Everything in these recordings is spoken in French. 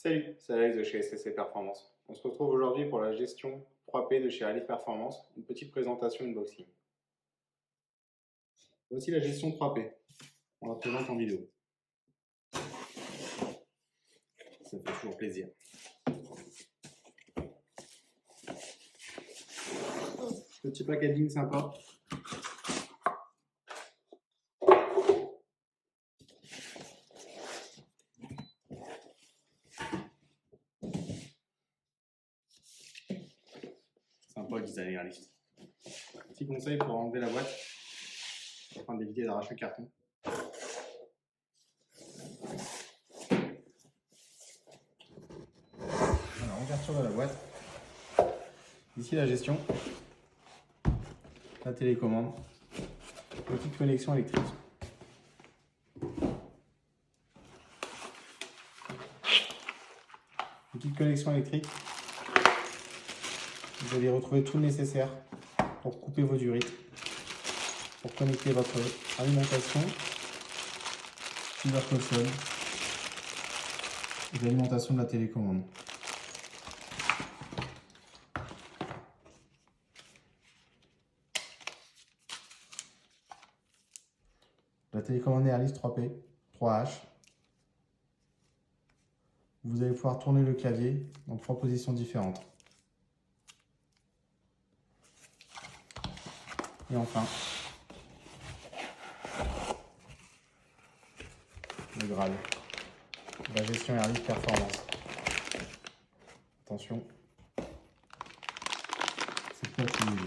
Salut, c'est Alex de chez SCC Performance. On se retrouve aujourd'hui pour la gestion 3P de chez Alif Performance, une petite présentation unboxing. Voici la gestion 3P. On la présente en vidéo. Ça fait toujours plaisir. Petit packaging sympa. Sympa le design réaliste. Petit conseil pour enlever la boîte afin d'éviter d'arracher le carton. Alors, ouverture de la boîte. Ici la gestion, la télécommande, petite connexion électrique. Petite connexion électrique. Vous allez retrouver tout le nécessaire pour couper vos durites, pour connecter votre alimentation, votre console et l'alimentation de la télécommande. La télécommande est Alice 3P, 3H. Vous allez pouvoir tourner le clavier dans 3 positions différentes. Et enfin, le Graal, la gestion Alice Performance. Attention, c'est pas tout nouveau.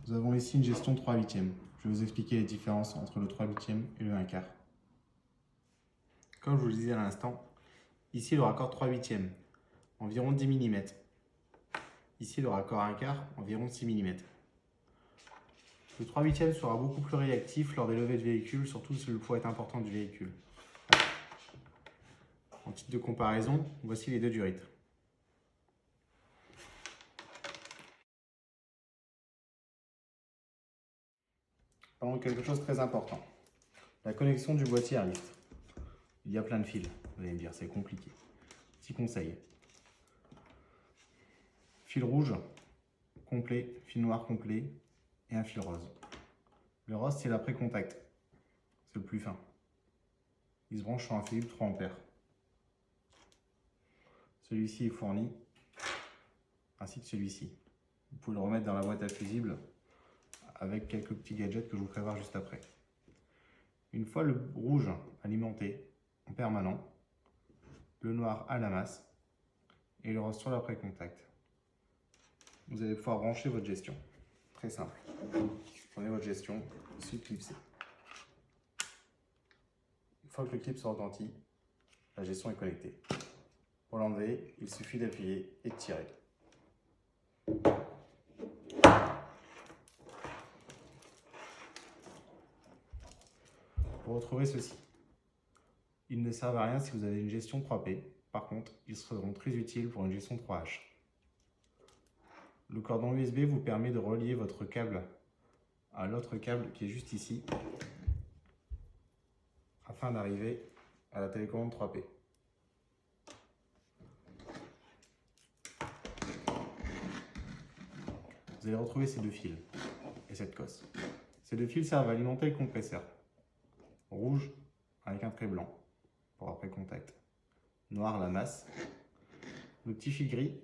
Nous avons ici une gestion 3/8. Je vais vous expliquer les différences entre le 3/8 et le 1/4. Comme je vous le disais à l'instant, ici le raccord 3/8, environ 10 mm. Ici le raccord 1/4, environ 6 mm. Le 3/8 sera beaucoup plus réactif lors des levées de véhicule, surtout si le poids est important du véhicule. En titre de comparaison, voici les deux durites. Parlons de quelque chose de très important. La connexion du boîtier Airlift. Il y a plein de fils, vous allez me dire, c'est compliqué. Petit conseil. Fil rouge complet, fil noir complet et un fil rose. Le rose, c'est l'après-contact. C'est le plus fin. Il se branche sur un fusible 3 A. Celui-ci est fourni, ainsi que celui-ci. Vous pouvez le remettre dans la boîte à fusibles avec quelques petits gadgets que je vous ferai voir juste après. Une fois le rouge alimenté en permanent, le noir à la masse et le rose sur l'après-contact, vous allez pouvoir brancher votre gestion. Très simple. Prenez votre gestion, ensuite clipsez. Une fois que le clip sera ressenti, la gestion est connectée. Pour l'enlever, il suffit d'appuyer et de tirer. Pour retrouver ceci, ils ne servent à rien si vous avez une gestion 3P. Par contre, ils seront très utiles pour une gestion 3H. Le cordon USB vous permet de relier votre câble à l'autre câble qui est juste ici, afin d'arriver à la télécommande 3P. Vous allez retrouver ces deux fils et cette cosse. Ces deux fils servent à alimenter le compresseur. Rouge avec un trait blanc pour après contact. Noir la masse. Le petit fil gris,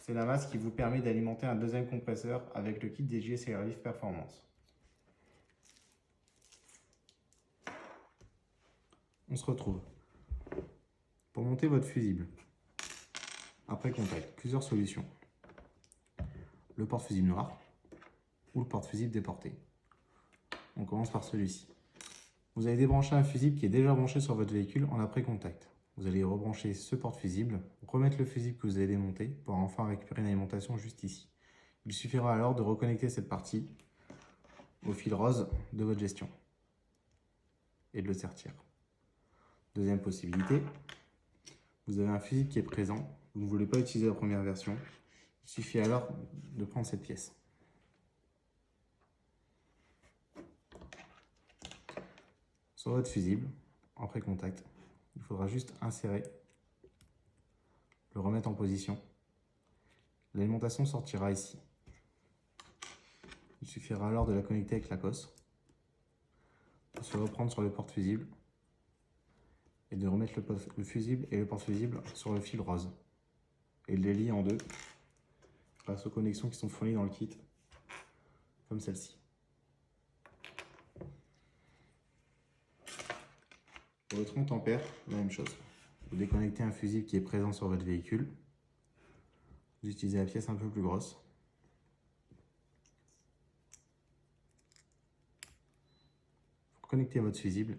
c'est la masse qui vous permet d'alimenter un deuxième compresseur avec le kit DJI Alif Performance. On se retrouve. Pour monter votre fusible, après contact, plusieurs solutions. Le porte-fusible noir ou le porte-fusible déporté. On commence par celui-ci. Vous allez débrancher un fusible qui est déjà branché sur votre véhicule en après-contact. Vous allez rebrancher ce porte-fusible, remettre le fusible que vous avez démonté pour enfin récupérer une alimentation juste ici. Il suffira alors de reconnecter cette partie au fil rose de votre gestion et de le sertir. Deuxième possibilité, vous avez un fusible qui est présent, vous ne voulez pas utiliser la première version, il suffit alors de prendre cette pièce. Sur votre fusible, après contact, Il faudra juste insérer, le remettre en position. L'alimentation sortira ici. Il suffira alors de la connecter avec la cosse, de se reprendre sur le porte-fusible et de remettre le fusible et le porte-fusible sur le fil rose et de les lier en deux grâce aux connexions qui sont fournies dans le kit, comme celle-ci. Pour le 30 ampères, la même chose. Vous déconnectez un fusible qui est présent sur votre véhicule. Vous utilisez la pièce un peu plus grosse. Vous connectez votre fusible.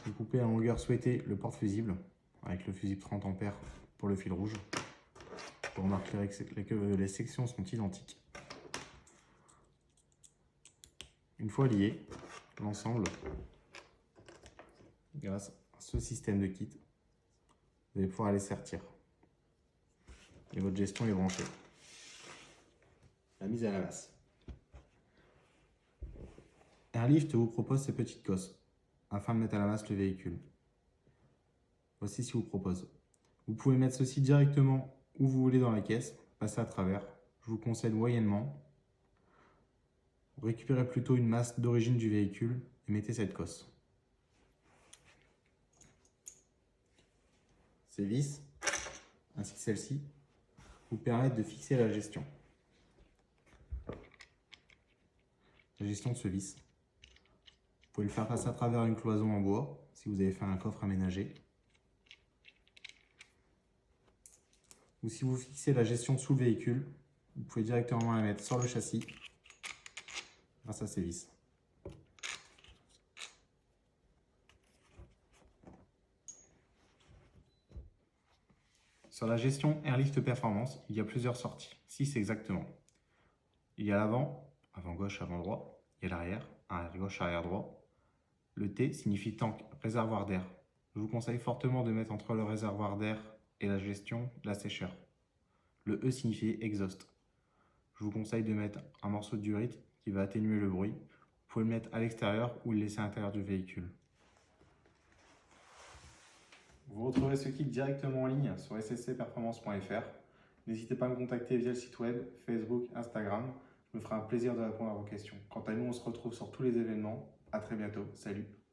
Vous coupez à la longueur souhaitée le porte-fusible avec le fusible 30 ampères pour le fil rouge. Vous remarquerez que les sections sont identiques. Une fois lié, l'ensemble, grâce à ce système de kit, vous allez pouvoir les sertir. Et votre gestion est branchée. La mise à la masse. Airlift vous propose ces petites cosses afin de mettre à la masse le véhicule. Voici ce qu'il vous propose. Vous pouvez mettre ceci directement où vous voulez dans la caisse, passer à travers. Je vous conseille moyennement. Récupérez plutôt une masse d'origine du véhicule et mettez cette cosse. Ces vis, ainsi que celle-ci, vous permettent de fixer la gestion. La gestion de ce vis. Vous pouvez le faire passer à travers une cloison en bois, si vous avez fait un coffre aménagé. Ou si vous fixez la gestion sous le véhicule, vous pouvez directement la mettre sur le châssis grâce à ces vis. Sur la gestion Airlift Performance, il y a plusieurs sorties, 6 exactement. Il y a l'avant, avant gauche, avant droit. Il y a l'arrière, arrière gauche, arrière droit. Le T signifie tank, réservoir d'air. Je vous conseille fortement de mettre entre le réservoir d'air et la gestion la sécheur. Le E signifie exhaust. Je vous conseille de mettre un morceau de durite qui va atténuer le bruit. Vous pouvez le mettre à l'extérieur ou le laisser à l'intérieur du véhicule. Vous retrouverez ce kit directement en ligne sur sscperformance.fr. N'hésitez pas à me contacter via le site web, Facebook, Instagram. Je me ferai un plaisir de répondre à vos questions. Quant à nous, on se retrouve sur tous les événements. À très bientôt. Salut!